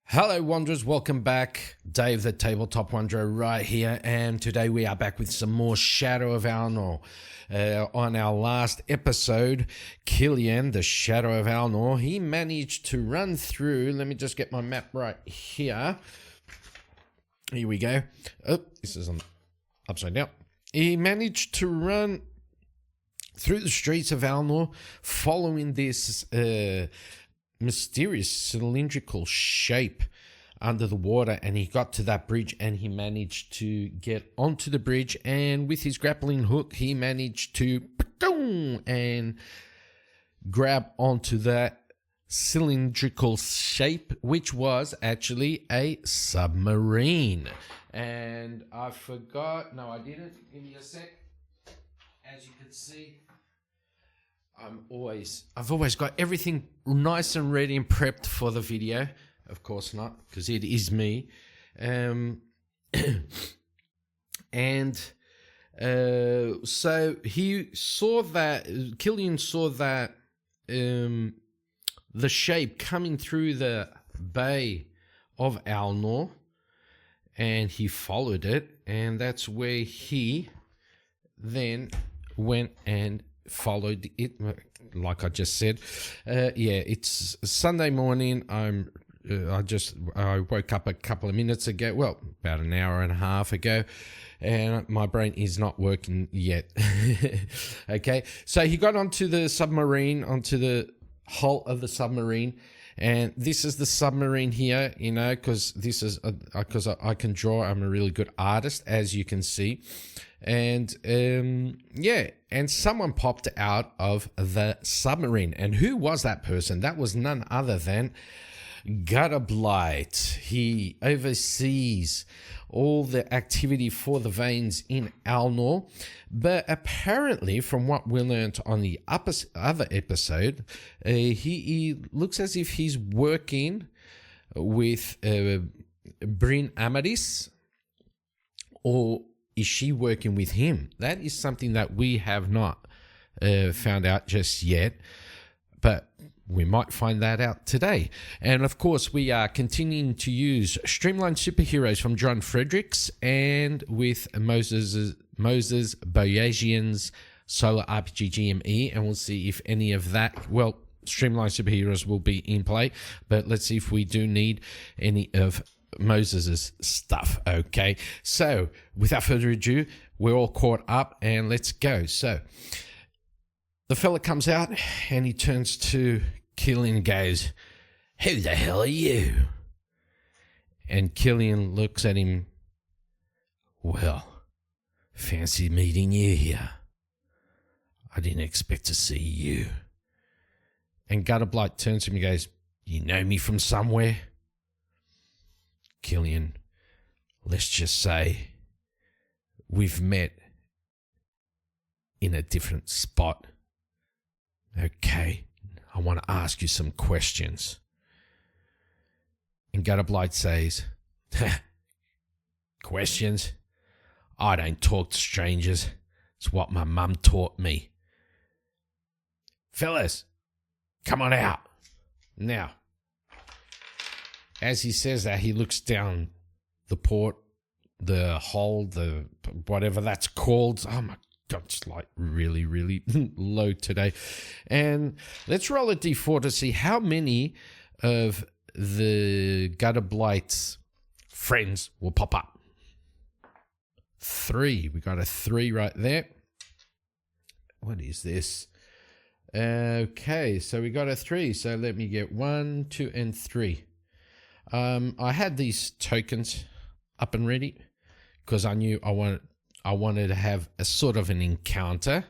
Hello Wanderers, welcome back. Dave the Tabletop Wanderer right here, and today we are back with some more Shadow of Alnor. On our last episode, Killian, the Shadow of Alnor, he managed to run through, let me just get my map right here. Here we go. Oh, this is on upside down. He managed to run through the streets of Alnor following this mysterious cylindrical shape under the water, and he got to that bridge and he managed to get onto the bridge, and with his grappling hook he managed to and grab onto that cylindrical shape, which was actually a submarine. And I forgot, no I didn't, give me a sec. As you can see, I've always got everything nice and ready and prepped for the video. Of course not, because it is me. So he saw that, Killian saw that the shape coming through the Bay of Alnor, and he followed it, and that's where he then went and followed it, like I just said. It's Sunday morning. I woke up a couple of minutes ago, well, about an hour and a half ago, and my brain is not working yet. Okay, so he got onto the submarine, onto the hull of the submarine, and this is the submarine here, you know, because this is because I can draw. I'm a really good artist, as you can see. And and someone popped out of the submarine. And who was that person? That was none other than Gutterblight. He oversees all the activity for the Venls in Alnor, but apparently, from what we learned on the other episode, he looks as if he's working with Bryn Amadis, or is she working with him? That is something that we have not found out just yet, but we might find that out today. And of course, we are continuing to use Streamlined Superheroes from John Fredericks, and with Moses Boyajian's SoloRPG GME, and we'll see if any of that, well, Streamlined Superheroes will be in play, but let's see if we do need any of Moses's stuff. Okay, so without further ado, we're all caught up and let's go. So the fella comes out and he turns to Killian and goes, "Who the hell are you?" And Killian looks at him, "Well, fancy meeting you here. I didn't expect to see you." And Gutterblight turns to him and goes, "You know me from somewhere?" Killian, let's just say we've met in a different spot. Okay, I want to ask you some questions. And Gutterblight says, "Questions? I don't talk to strangers. It's what my mum taught me. Fellas, come on out." Now, as he says that, he looks down the port, the hull, the whatever that's called. Oh my God, it's like really, really low today. And let's roll a d4 to see how many of the Gutterblight's friends will pop up. 3. We got a 3 right there. What is this? Okay, so we got a 3. So let me get 1, 2, and 3. I had these tokens up and ready because I knew I wanted to have a sort of an encounter.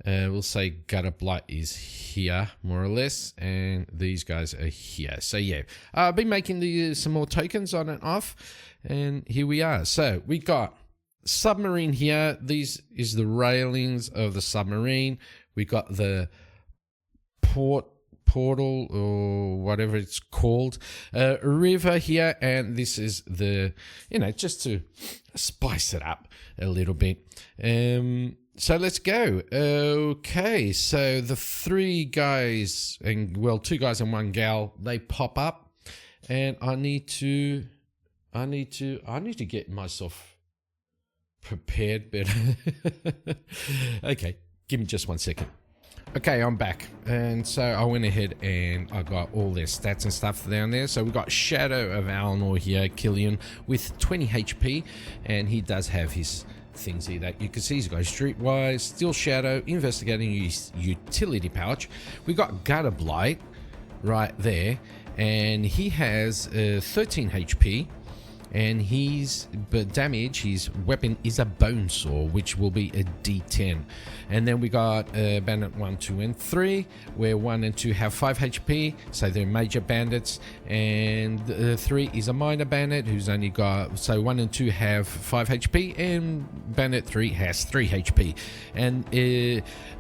We'll say Gutterblight is here, more or less, and these guys are here. So yeah, I've been making some more tokens on and off, and here we are. So we got submarine here. These is the railings of the submarine. We got the port portal or whatever it's called, river here, and this is the, just to spice it up a little bit. So let's go. Okay, so the 3 guys, and 2 guys and 1 gal, they pop up, and I need to get myself prepared better. Okay, give me just 1 second. Okay, I'm back, and so I went ahead and I got all their stats and stuff down there. So we got Shadow of Alnor here, Killian, with 20 HP, and he does have his things here that you can see. He's got Streetwise, Still Shadow, Investigating his Utility Pouch. We got Gutter Blight right there, and he has 13 HP. And his weapon is a bone saw, which will be a D10. And then we got bandit 1, 2, and 3, where 1 and 2 have 5 HP, so they're major bandits. And 3 is a minor bandit who's only got, so 1 and 2 have 5 HP, and bandit 3 has 3 HP. And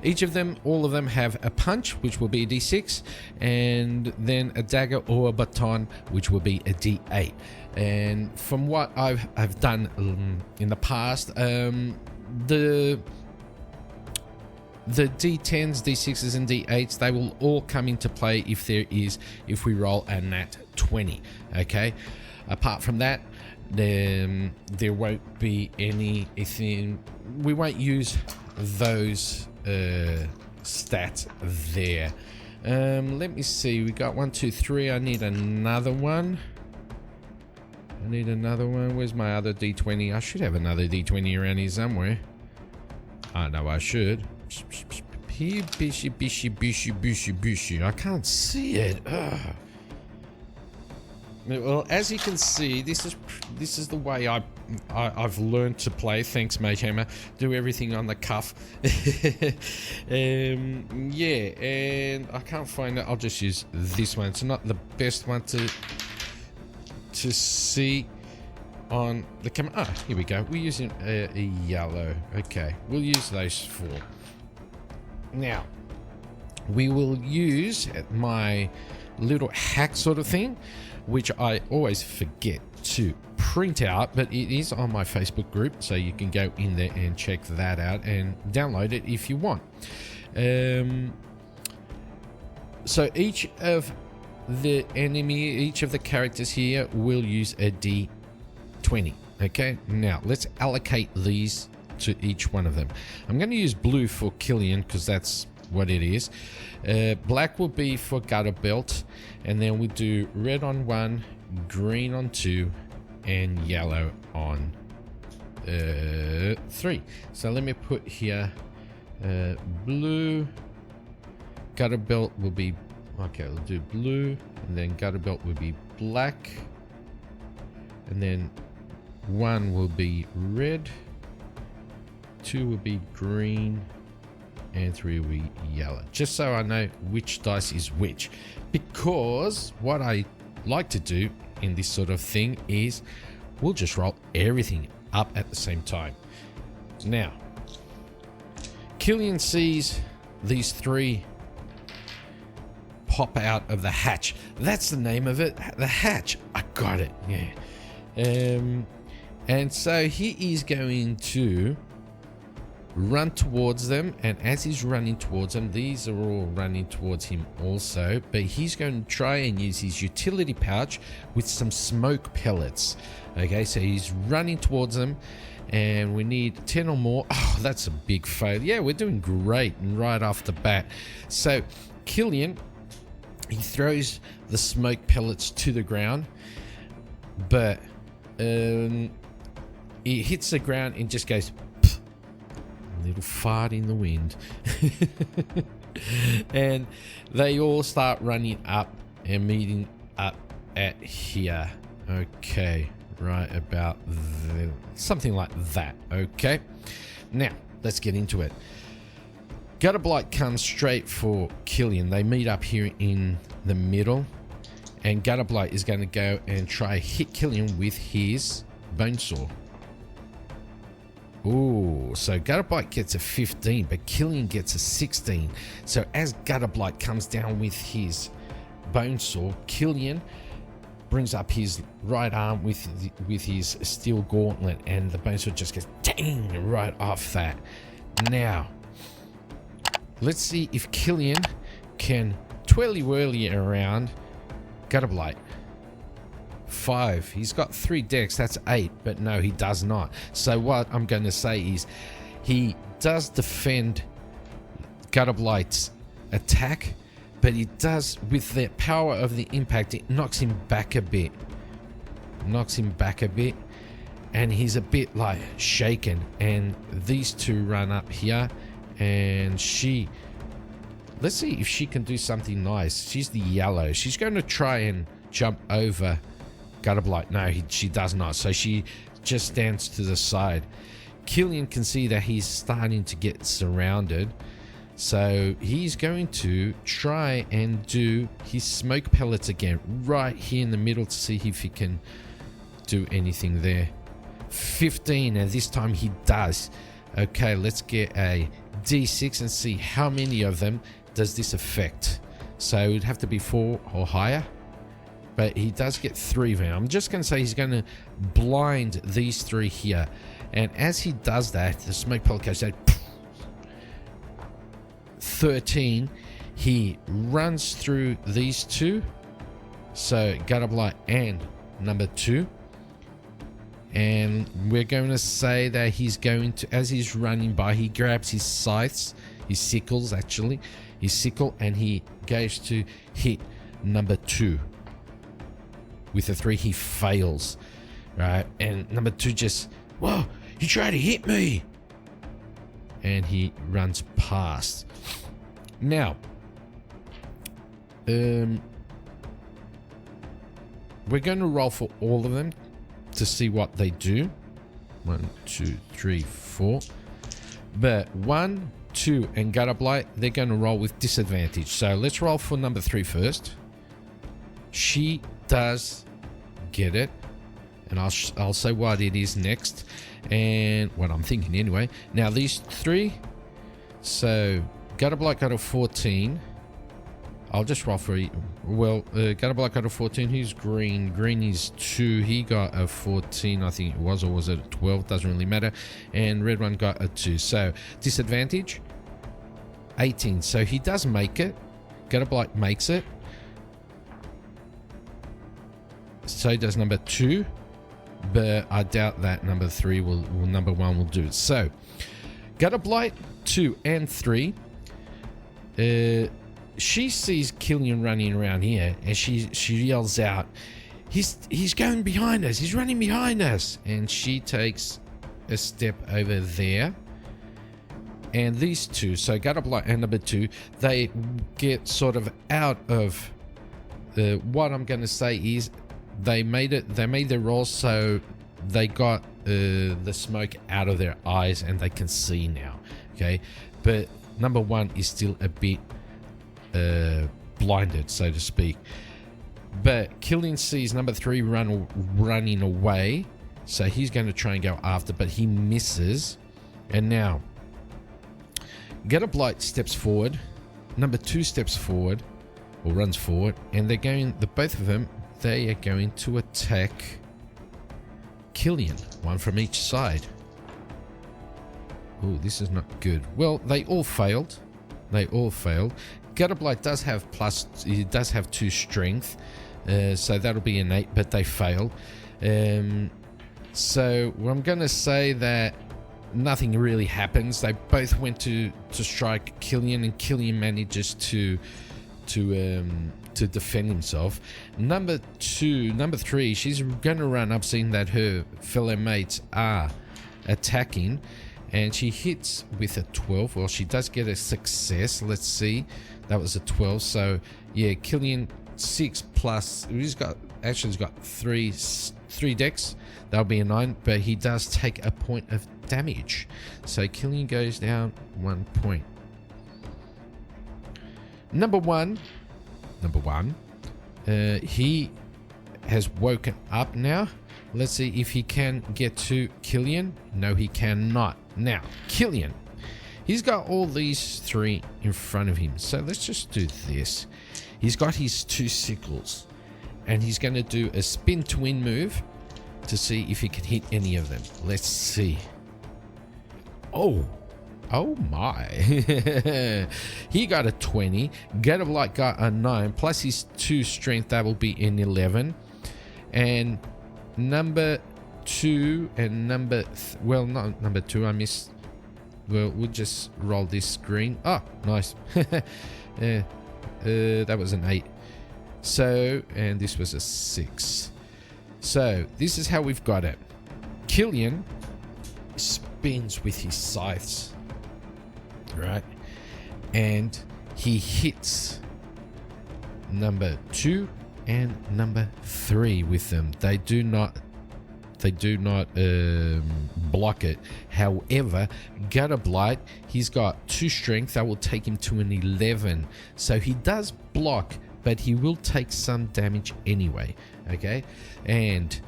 each of them, all of them have a punch, which will be a D6, and then a dagger or a baton, which will be a D8. And from what I've done in the past, the D10s, D6s, and D8s, they will all come into play if we roll a nat 20. Okay. Apart from that, there won't be anything. We won't use those stats there. Let me see. We got 1, 2, 3. I need another one. Where's my other D20? I should have another D20 around here somewhere. I know I should. Here, bishy. I can't see it. Ugh. Well, as you can see, this is the way I've learned to play. Thanks, Mage Hammer. Do everything on the cuff. Yeah, and I can't find it. I'll just use this one. It's not the best one to see on the camera. Ah, here we go. We're using a yellow. Okay, we'll use those 4. Now, we will use my little hack sort of thing, which I always forget to print out, but it is on my Facebook group, so you can go in there and check that out and download it if you want. So each of the characters here will use a D20. Okay, now let's allocate these to each one of them. I'm going to use blue for Killian because that's what it is. Black will be for Gutter Belt, and then we do red on 1, green on 2, and yellow on 3. So let me put here blue. Gutter Belt will be, okay, we'll do blue, and then Gutter Belt will be black, and then 1 will be red, 2 will be green, and 3 will be yellow. Just so I know which dice is which. Because what I like to do in this sort of thing is we'll just roll everything up at the same time. Now, Killian sees these 3 pop out of the hatch. That's the name of it, the hatch. I got it, yeah. And so he is going to run towards them, and as he's running towards them, these are all running towards him also, but he's going to try and use his utility pouch with some smoke pellets. Okay, so he's running towards them, and we need 10 or more. Oh, that's a big fail. Yeah, we're doing great right off the bat. So Killian, he throws the smoke pellets to the ground, but he hits the ground and just goes pff, a little fart in the wind. And they all start running up and meeting up at here. Okay, right about there, something like that. Okay, now let's get into it. Gutter Blight comes straight for Killian. They meet up here in the middle, and Gutter Blight is going to go and try hit Killian with his bone saw. Ooh, So Gutterblight gets a 15, but Killian gets a 16. So as Gutterblight comes down with his bone saw, Killian brings up his right arm with his steel gauntlet, and the bone saw just goes dang right off that. Now, let's see if Killian can twirly-whirly around Gutterblight. 5. He's got 3 decks. That's 8. But no, he does not. So what I'm going to say is he does defend Gutterblight's attack, but he does, with the power of the impact, it knocks him back a bit. And he's a bit like shaken. And these two run up here, and she... Let's see if she can do something nice. She's the yellow. She's going to try and jump over Gutterblight. No, she does not. So she just stands to the side. Killian can see that he's starting to get surrounded. So he's going to try and do his smoke pellets again. Right here in the middle to see if he can do anything there. 15, and this time he does. Okay, let's get a D6 and see how many of them does this affect. So it would have to be 4 or higher. But he does get 3 of them. I'm just going to say he's going to blind these 3 here. And as he does that, the smoke pellet goes out. 13. He runs through these 2. So Gutterblight and number 2. And we're going to say that he's going to, as he's running by, he grabs his scythes, his sickles actually, his sickle, and he goes to hit number 2. With a 3, he fails, right? And number 2 just, whoa, he tried to hit me. And he runs past. Now, we're going to roll for all of them to see what they do. 1, 2, 3, 4. But 1, 2, and Gutterblight, they're going to roll with disadvantage. So let's roll for number 3 first. She does get it, and I'll say what it is next, and what I'm thinking anyway. Now these 3, so Gutterblight got a 14. I'll just roll for Gutterblight got a 14. Who's green? Green is 2. He got a 14, I think it was, or was it a 12? Doesn't really matter. And red one got a 2. So disadvantage 18. So he does make it. Gutterblight makes it. So does number 2, but I doubt that number 3 number 1 will do it. So Gutterblight 2 and 3. She sees Killian running around here, and she yells out, "He's going behind us! He's running behind us!" And she takes a step over there. And these 2, so Gutterblight and number 2, they get sort of out of what I'm going to say is. They made their rolls, so they got the smoke out of their eyes and they can see now. Okay, but number 1 is still a bit blinded, so to speak. But Killian sees number 3 running away, so he's going to try and go after, but he misses. And now Gutterblight steps forward, number 2 steps forward, or runs forward, and both of them. They are going to attack Killian, 1 from each side. Oh, this is not good. Well, they all failed. Gutterblight does have he does have 2 strength, so that'll be an 8, but they failed. So I'm going to say that nothing really happens. They both went to strike Killian, and Killian manages to defend himself. Number 3, she's going to run up, seeing that her fellow mates are attacking, and she hits with a 12. Well, she does get a success. Let's see, that was a 12. So yeah, Killian 6 plus. He's got 3 decks. That'll be a 9, but he does take a point of damage. So Killian goes down 1 point. Number one, he has woken up now. Let's see if he can get to Killian. No, he cannot. Now, Killian. He's got all these 3 in front of him. So let's just do this. He's got his 2 sickles. And he's going to do a spin to win move to see if he can hit any of them. Let's see. Oh my. He got a 20. Get of Light got a 9. Plus his 2 strength, that will be an 11. And number 2 and well, not number 2, I missed. Well, we'll just roll this screen. Oh, nice. Yeah, that was an 8. So, and this was a 6. So, this is how we've got it. Killian spins with his scythes, right? And he hits number 2 and number 3 with them. They do not block it. However, Gutter Blight, he's got 2 strength. That will take him to an 11. So he does block, but he will take some damage anyway. Okay, and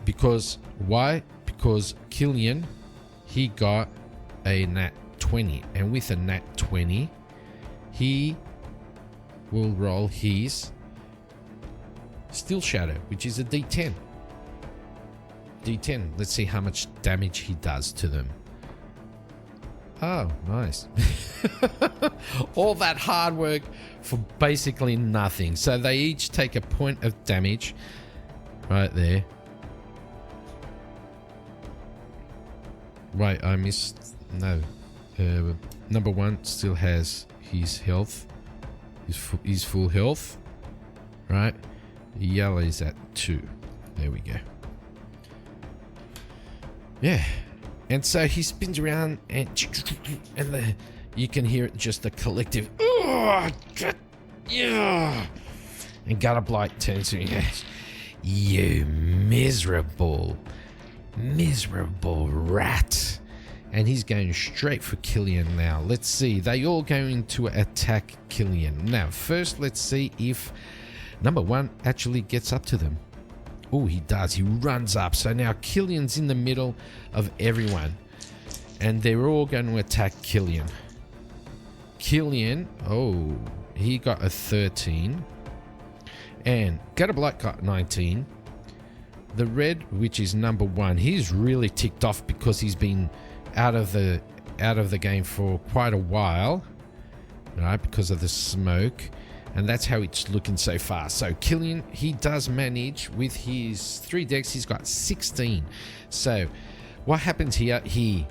because why? Because Killian, he got a nat 20, and with a nat 20, he will roll his Steel Shadow, which is a D10. D10. Let's see how much damage he does to them. Oh, nice. All that hard work for basically nothing. So they each take a point of damage right there. Wait, I missed. No. Number 1 still has his health. His full health. Right? Yellow is at 2. There we go. Yeah. And so he spins around and you can hear it, just the collective. Yeah. And Gutter Blight turns to me. You miserable rat. And he's going straight for Killian now. Let's see. They all going to attack Killian. Now, first, let's see if number 1 actually gets up to them. Oh, he does. He runs up. So now Killian's in the middle of everyone. And they're all going to attack Killian. Killian, oh, he got a 13. And Gutter Blight got 19. The red, which is number 1, he's really ticked off because he's been out of the game for quite a while. Right, because of the smoke. And that's how it's looking so far. So Killian, he does manage with his 3 decks. He's got 16. So what happens here? He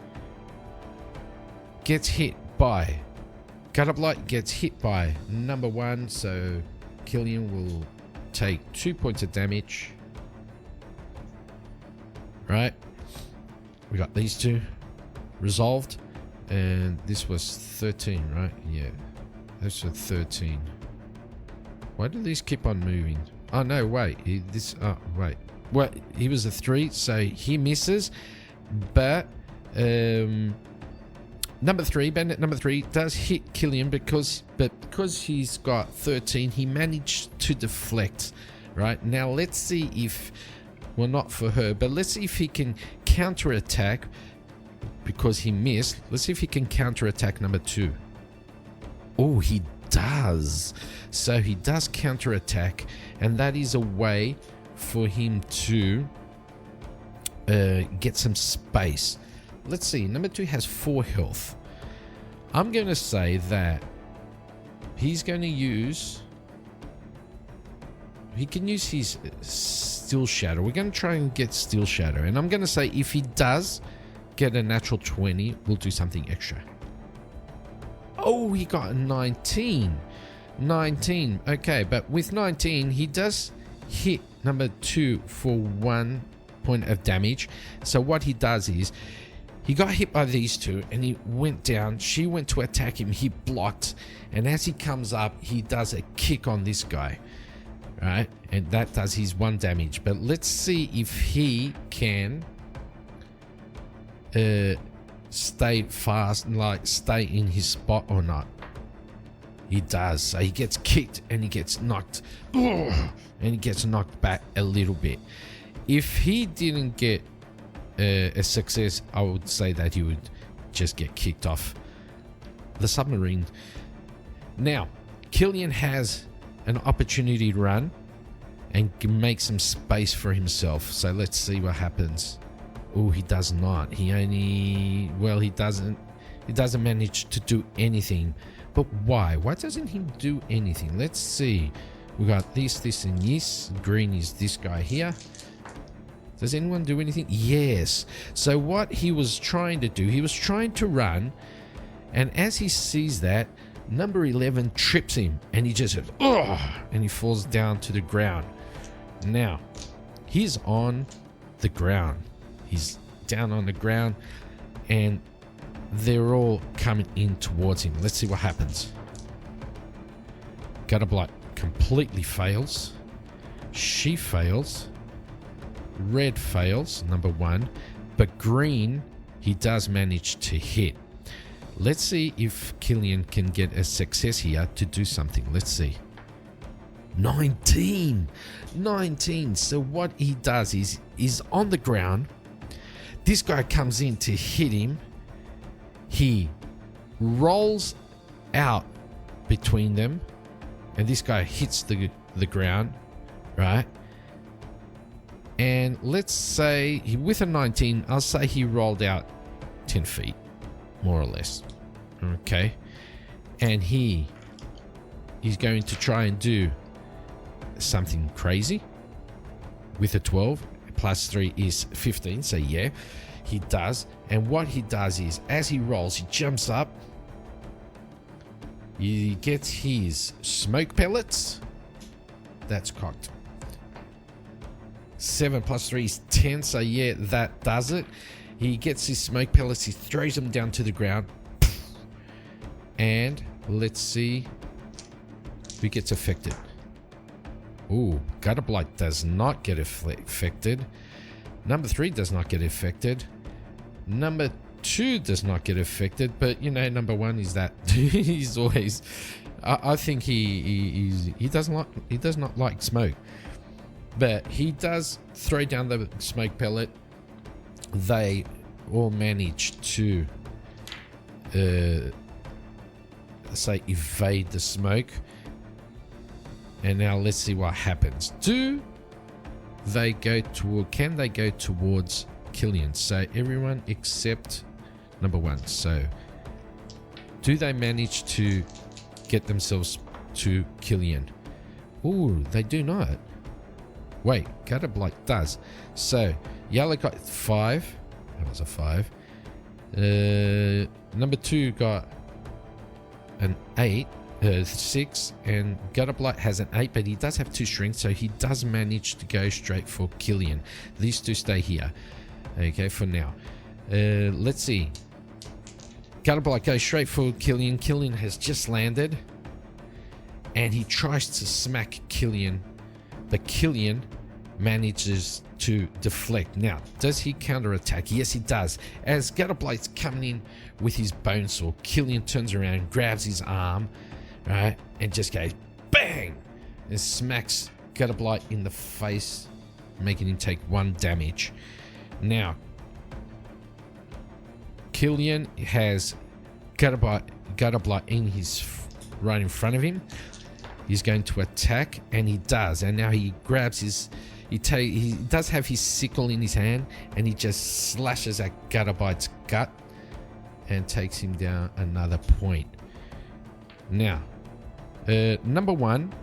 gets hit by Gutter Blight, gets hit by number 1. So Killian will take 2 points of damage. Right. We got these 2 resolved. And this was 13, right? Yeah. That's a 13. Why do these keep on moving? Oh, no, wait. Wait. Well, he was a 3, so he misses. But Bandit number 3 does hit Killian because he's got 13, he managed to deflect. Right? Now, let's see if... Well, not for her, but let's see if he can counterattack because he missed. Let's see if he can counterattack number 2. Oh, he does. So he does counterattack, and that is a way for him to get some space. Let's see. Number 2 has 4 health. I'm going to say that he's going to use... He can use his Steel Shadow. We're going to try and get Steel Shadow. And I'm going to say if he does get a natural 20, we'll do something extra. Oh, he got a 19. 19. Okay, but with 19, he does hit number 2 for 1 point of damage. So what he does is, he got hit by these 2 and he went down. She went to attack him. He blocked. And as he comes up, he does a kick on this guy. Right? And that does his 1 damage. But let's see if he can stay fast, like stay in his spot or not. He does. So he gets kicked and he gets knocked. And he gets knocked back a little bit. If he didn't get a success, I would say that he would just get kicked off the submarine. Now, Killian has an opportunity to run and make some space for himself. So let's see what happens. Oh, he does not. He doesn't manage to do anything. But why? Why doesn't he do anything? Let's see. We got this, and this. Green is this guy here. Does anyone do anything? Yes. So what he was trying to do, he was trying to run, and as he sees that, number 11 trips him, and he just says, "Ugh!" and he falls down to the ground. Now, he's on the ground. He's down on the ground, and they're all coming in towards him. Let's see what happens. Gutterblight completely fails. She fails. Red fails, number 1. But green, he does manage to hit. Let's see if Killian can get a success here to do something. Let's see. 19. So what he does is he's on the ground. This guy comes in to hit him. He rolls out between them, and this guy hits the ground, right? And let's say with a 19, I'll say he rolled out 10 feet, more or less. Okay. And he's going to try and do something crazy with a 12. Plus 3 is 15. So yeah, he does. And what he does is, as he rolls, he jumps up. He gets his smoke pellets. That's cocked. 7 plus 3 is 10, so yeah, that does it. He gets his smoke pellets, he throws them down to the ground, and let's see who gets affected. Ooh, Gutterblight does not get affected. Number 3 does not get affected. Number 2 does not get affected, but you know, number 1 is that he's always. I think he does not like smoke. But he does throw down the smoke pellet. They all manage to, say, evade the smoke. And now let's see what happens. Can they go towards Killian? So everyone except number 1. So do they manage to get themselves to Killian? Ooh, they do not. Wait, Gutterblight does. So, yellow got 5. That was a 5. Number 2 got an 8. 6. And Gutterblight has an 8, but he does have 2 strength, so he does manage to go straight for Killian. These 2 stay here. Okay, for now. Let's see. Gutterblight goes straight for Killian. Killian has just landed. And he tries to smack Killian. But Killian manages to deflect. Now, does he counterattack? Yes, he does. As Gutterblight's coming in with his bone saw, Killian turns around, grabs his arm, right, and just goes bang, and smacks Gutterblight in the face, making him take 1 damage. Now, Killian has Gutterblight in his right in front of him. He's going to attack, and he does. And now he grabs his. He does have his sickle in his hand, and he just slashes at Gutterblight's gut and takes him down another point. Now, number 1,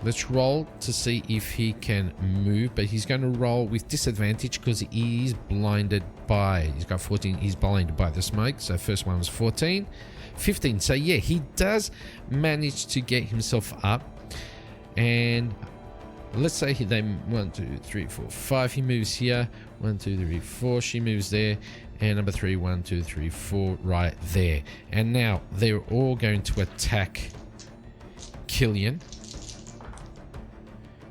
let's roll to see if he can move, but he's going to roll with disadvantage because he is blinded by. He's got 14. He's blinded by the smoke. So first one was 14. 15. So yeah, he does manage to get himself up, and let's say they 1 2 3 4 5. He moves here. 1 2 3 4. She moves there, and number 3 1 2 3 4 right there. And now they're all going to attack Killian.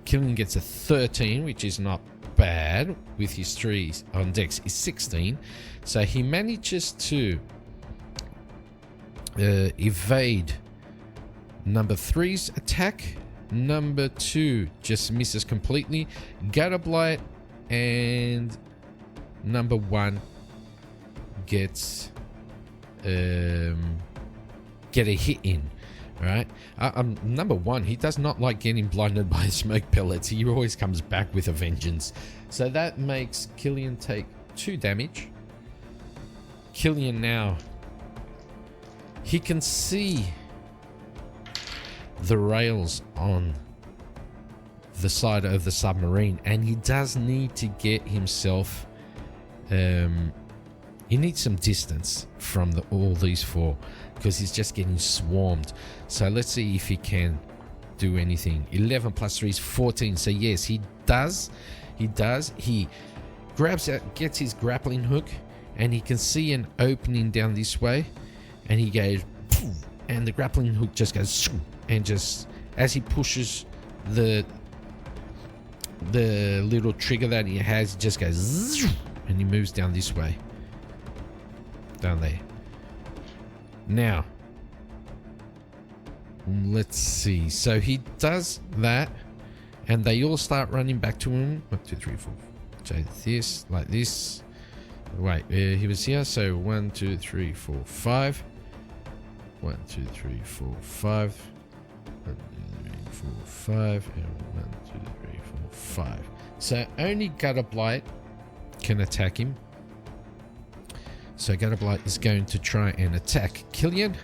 Killian gets a 13, which is not bad. With his 3 on dex is 16, so he manages to evade number 3's attack. Number 2 just misses completely. Gutterblight and number one gets get a hit in. Right? Number one, he does not like getting blinded by smoke pellets. He always comes back with a vengeance. So that makes Killian take 2 damage. Killian now, he can see the rails on the side of the submarine, and he does need to get himself he needs some distance from all these 4, because he's just getting swarmed. So let's see if he can do anything. 11 plus 3 is 14. So yes, he does. He grabs out, gets his grappling hook, and he can see an opening down this way, and he goes, and the grappling hook just goes, and just as he pushes the little trigger that he has, it just goes, and he moves down this way, down there. Now, let's see. So he does that, and they all start running back to him. 1, 2, 3, 4. So this, like this. Wait, he was here. So 1, 2, 3, 4, 5. 1, 2, 3, 4, 5. 1, 2, 3, 4, 5. And 1, 2, 3, 4, 5. So only Gutter Blight can attack him. So Gutter Blight is going to try and attack Killian.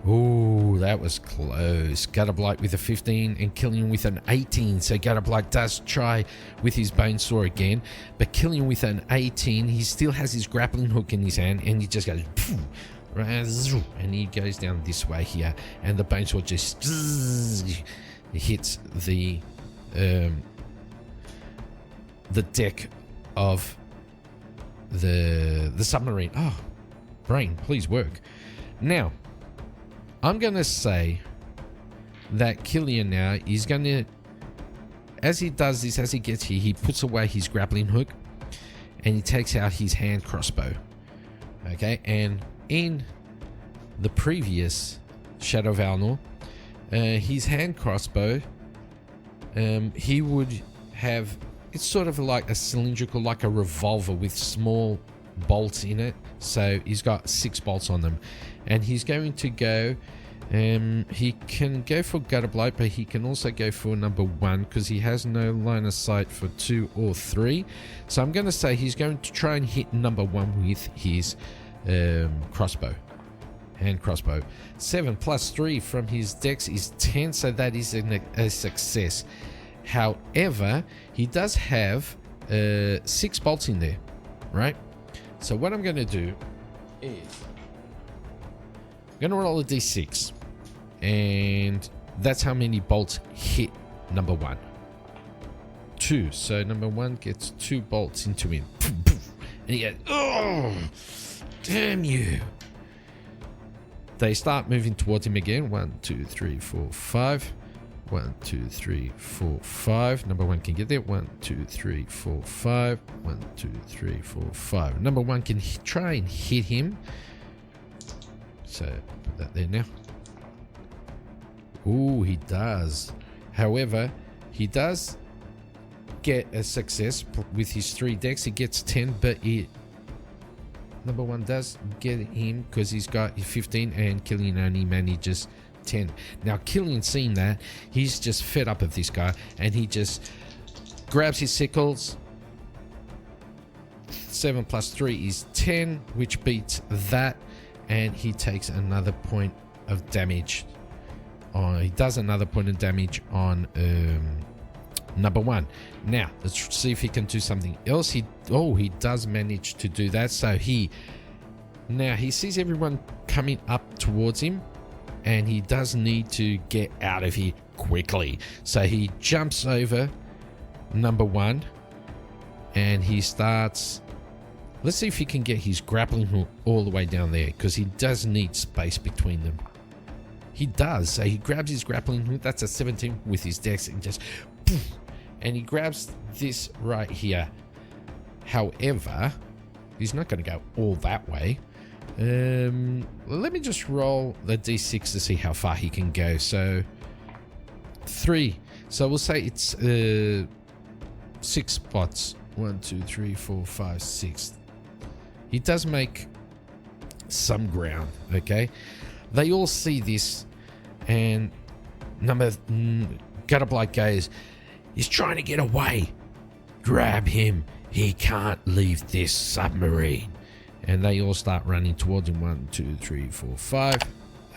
Ooh, that was close. Gutter Blight with a 15 and Killian with an 18. So Gutter Blight does try with his bone saw again, but Killian with an 18, he still has his grappling hook in his hand, and he just goes, and he goes down this way here, and the bone saw just hits the deck of the submarine. Oh, brain, please work. Now, I'm going to say that Killian now is going to, as he does this, as he gets here, he puts away his grappling hook and he takes out his hand crossbow. Okay, and in the previous Shadow of Alnor, his hand crossbow, he would have, it's sort of like a cylindrical, like a revolver with small bolts in it. So he's got 6 bolts on them, and he's going to go, he can go for Gutter Blight, but he can also go for number 1 because he has no line of sight for 2 or 3. So I'm going to say he's going to try and hit number 1 with his crossbow, hand crossbow. 7 plus 3 from his dex is 10, so that is a success. However, he does have 6 bolts in there, right? So what I'm going to do is I'm going to roll a d6, and that's how many bolts hit number 1. 2. So number 1 gets 2 bolts into him, and he goes, oh, damn you. They start moving towards him again. 1, 2, 3, 4, 5. 1, 2, 3, 4, 5. Number 1 can get there. 1, 2, 3, 4, 5. 1, 2, 3, 4, 5. Number 1 can try and hit him. So put that there now. Ooh, he does. However, he does get a success with his 3 decks. He gets 10, but number 1 does get him because he's got 15, and Killian only manages 10. Now Killian, seeing that, he's just fed up of this guy, and he just grabs his sickles. 7 plus 3 is 10, which beats that, and he takes another point of damage. He does another point of damage on number 1. Now let's see if he can do something else. He does manage to do that. So he sees everyone coming up towards him, and he does need to get out of here quickly. So he jumps over number 1, and he starts, let's see if he can get his grappling hook all the way down there, because he does need space between them. He does. So he grabs his grappling hook. That's a 17 with his dex, and just poof, and he grabs this right here. However, he's not going to go all that way. Let me just roll the d6 to see how far he can go. So 3. So we'll say it's 6 spots 1, 2, 3, 4, 5, 6. He does make some ground, okay? They all see this, and Gutterblight goes, he's trying to get away. Grab him. He can't leave this submarine. And they all start running towards him. 1, 2, 3, 4, 5.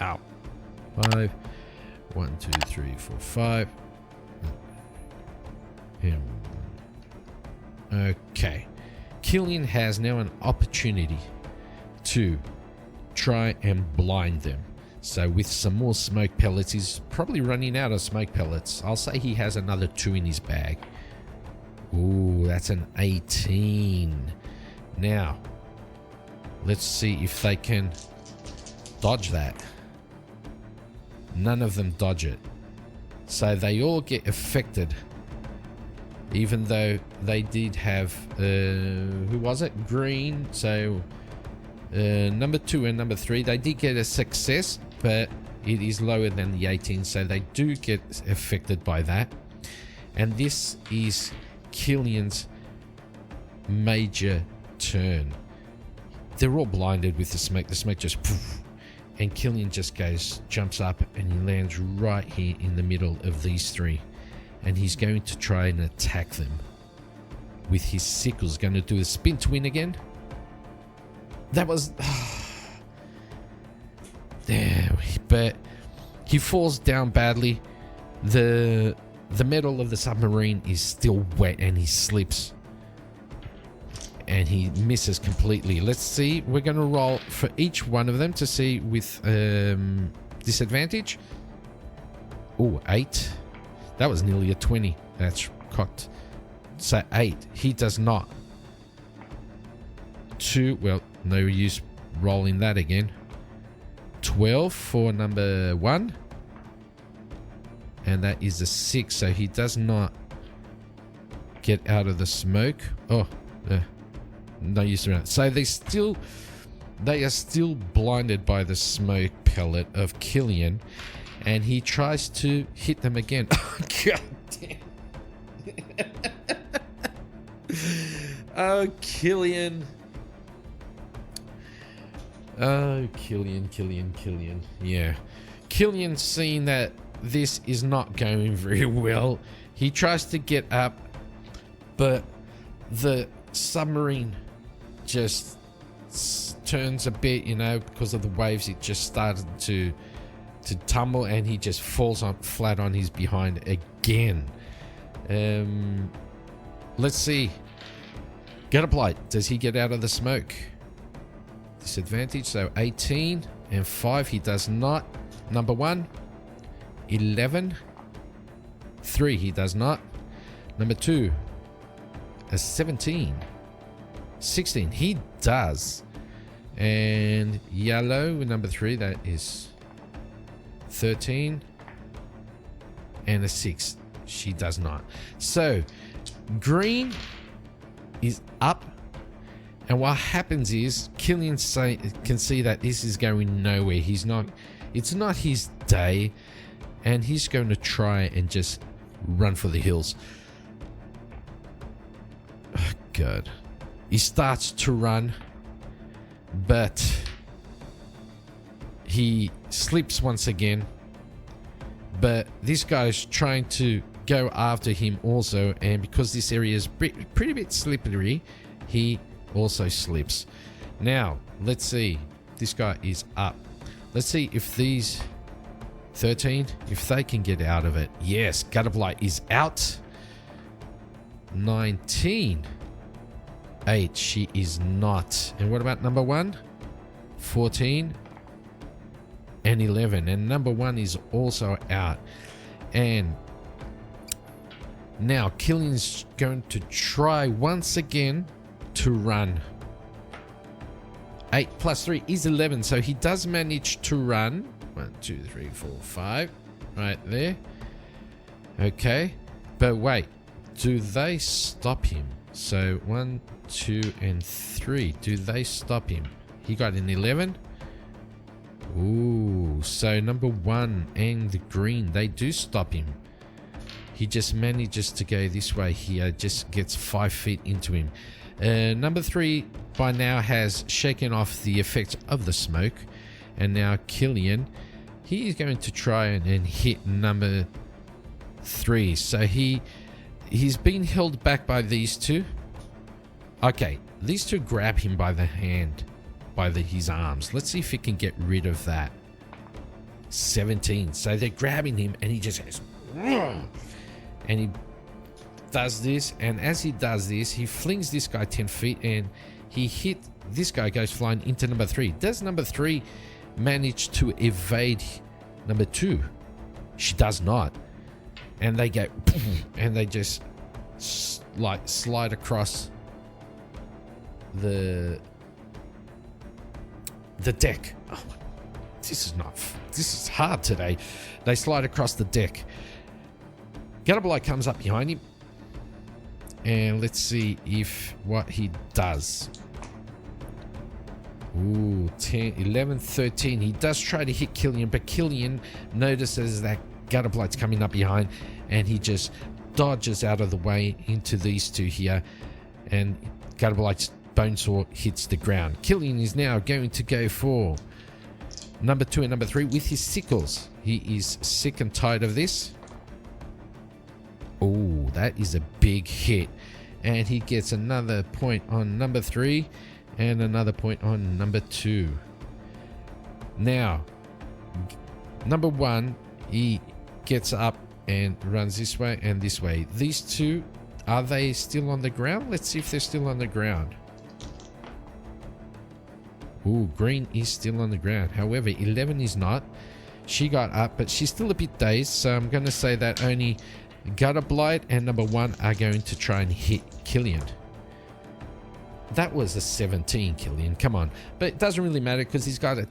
Out. 5. 1, 2, 3, 4, 5. Okay. Killian has now an opportunity to try and blind them. So with some more smoke pellets, he's probably running out of smoke pellets. I'll say he has another 2 in his bag. Ooh, that's an 18. Now, let's see if they can dodge that. None of them dodge it. So they all get affected. Even though they did have, who was it? Green. So number 2 and number 3, they did get a success, but it is lower than the 18. So they do get affected by that. And this is Killian's major turn. They're all blinded with the smoke. The smoke just poof, and Killian just jumps up, and he lands right here in the middle of these 3. And he's going to try and attack them with his sickles. Going to do a spin to win again. That was... there, but he falls down badly. The metal of the submarine is still wet, and he slips. And he misses completely. Let's see. We're going to roll for each one of them to see with disadvantage. Oh, 8. That was nearly a 20. That's cocked. So 8. He does not. 2. Well, no use rolling that again. 12 for number 1. And that is a 6. So he does not get out of the smoke. Oh, no use around. So they are still blinded by the smoke pellet of Killian. And he tries to hit them again. Oh, God damn. Oh, Killian. Oh, Killian. Yeah. Killian, seeing that this is not going very well, he tries to get up, but the submarine just turns a bit, because of the waves. It just started to tumble, and he just falls flat on his behind again. Let's see. Gutterblight, does he get out of the smoke? Disadvantage, so 18 and 5. He does not. Number 1, 11. 3, he does not. Number 2, a 17. 16, he does. And yellow, number 3, that is 13. And a 6, she does not. So green is up, and what happens is Killian can see that this is going nowhere. It's not his day, and he's going to try and just run for the hills. Oh, God. He starts to run, but he slips once again. But this guy's trying to go after him also, and because this area is pretty bit slippery, he also slips. Now, let's see. This guy is up. Let's see if these 13, if they can get out of it. Yes, Gutterblight is out. 19. 8, she is not. And what about number 1? 14 and 11. And number 1 is also out. And now Killian's going to try once again to run. 8 plus 3 is 11. So he does manage to run. 1, 2, 3, 4, 5. Right there. Okay. But wait. Do they stop him? So 1, 2, and 3. Do they stop him? He got an 11. Ooh. So number 1 and the green, they do stop him. He just manages to go this way here, just gets 5 feet into him. Number 3 by now has shaken off the effects of the smoke, and now Killian, he is going to try and hit number 3. So he's been held back by these two. Okay, these two grab him by the hand, by his arms. Let's see if he can get rid of that. 17. So they're grabbing him, and he just goes, and he does this, and as he does this, he flings this guy 10 feet, and this guy goes flying into number 3. Does number 3 manage to evade number 2? She does not. And they go, and they just like slide across the deck. Oh, this is hard today. They slide across the deck. Gutterblight comes up behind him, and let's see what he does. Ooh, 10, 11, 13. He does try to hit Killian, but Killian notices that Gutterblight's coming up behind, and he just dodges out of the way into these two here, and Gutterblight's bonesaw hits the ground. Killian is now going to go for number 2 and number 3 with his sickles. He is sick and tired of this. Oh, that is a big hit. And he gets another point on number 3 and another point on number 2. Now, number 1, he gets up and runs this way and this way. These two, are they still on the ground? Let's see if they're still on the ground. Ooh, green is still on the ground. However, 11 is not. She got up, but she's still a bit dazed. So I'm going to say that only Gutterblight and number 1 are going to try and hit Killian. That was a 17, Killian. Come on. But it doesn't really matter because he's got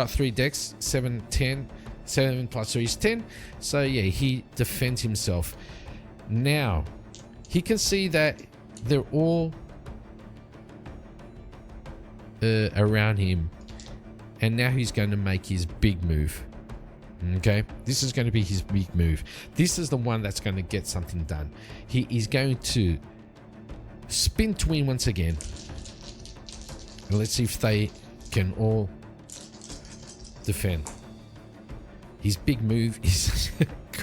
3 decks. 7, 10. 7 plus 3 is 10. So yeah, he defends himself. Now, he can see that they're all around him, and now he's going to make his big move. Okay, this is going to be his big move. This is the one that's going to get something done. He is going to spin twin once again. Let's see if they can all defend. His big move is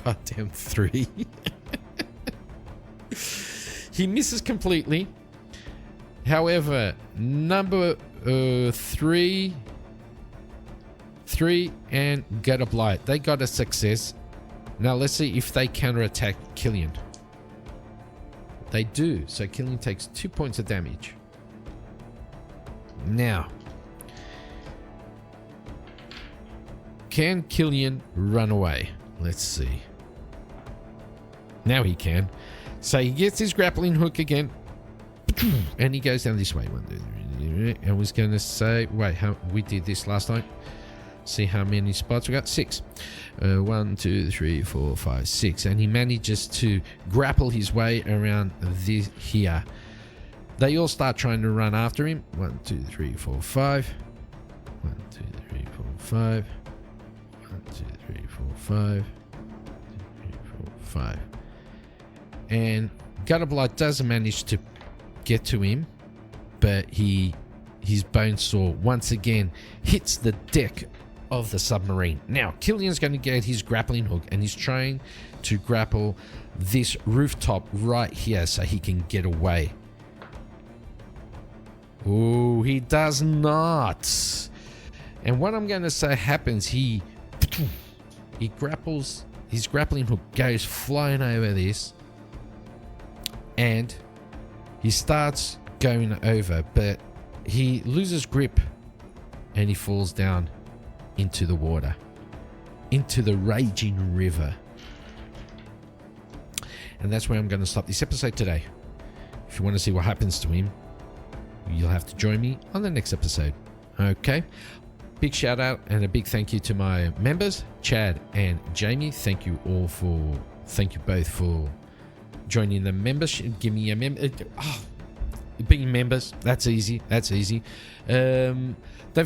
goddamn 3. He misses completely. However, number 3 and Gutterblight, they got a success. Now let's see if they counterattack Killian. They do. So Killian takes 2 points of damage. Now, can Killian run away? Let's see. Now he can. So he gets his grappling hook again, and he goes down this way. 1, 2, 3. I was going to say, wait, how we did this last time? See how many spots we got? 6. 1, 2, 3, 4, 5, 6. And he manages to grapple his way around this here. They all start trying to run after him. 1, 2, 3, 4, 5. 1, 2, 3, 4, 5. 1, 2, 3, 4, 5. 2, 3, 4, 5. And Gutterblight doesn't manage to get to him, but his bonesaw once again hits the deck of the submarine. Now Killian's going to get his grappling hook, and he's trying to grapple this rooftop right here so he can get away. Oh, he does not. And what I'm going to say happens, he grapples, his grappling hook goes flying over this, and he starts going over, but he loses grip and he falls down into the water, into the raging river. And that's where I'm going to stop this episode today. If you want to see what happens to him, you'll have to join me on the next episode. Okay. Big shout out and a big thank you to my members, Chad and Jamie. Thank you both for joining the membership. Give me a member. being members. That's easy. Don't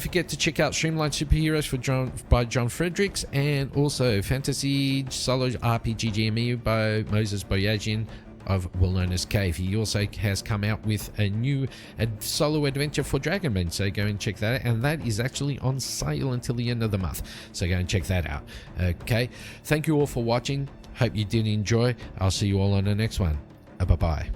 forget to check out Streamlined Superheroes by John Fredericks, and also Fantasy Solo RPG GME by Moses Boyajian, well known as Cave. He also has come out with a new solo adventure for Dragonbane, so go and check that out, and that is actually on sale until the end of the month, so go and check that out. Okay, thank you all for watching. Hope you did enjoy. I'll see you all on the next one. Bye bye.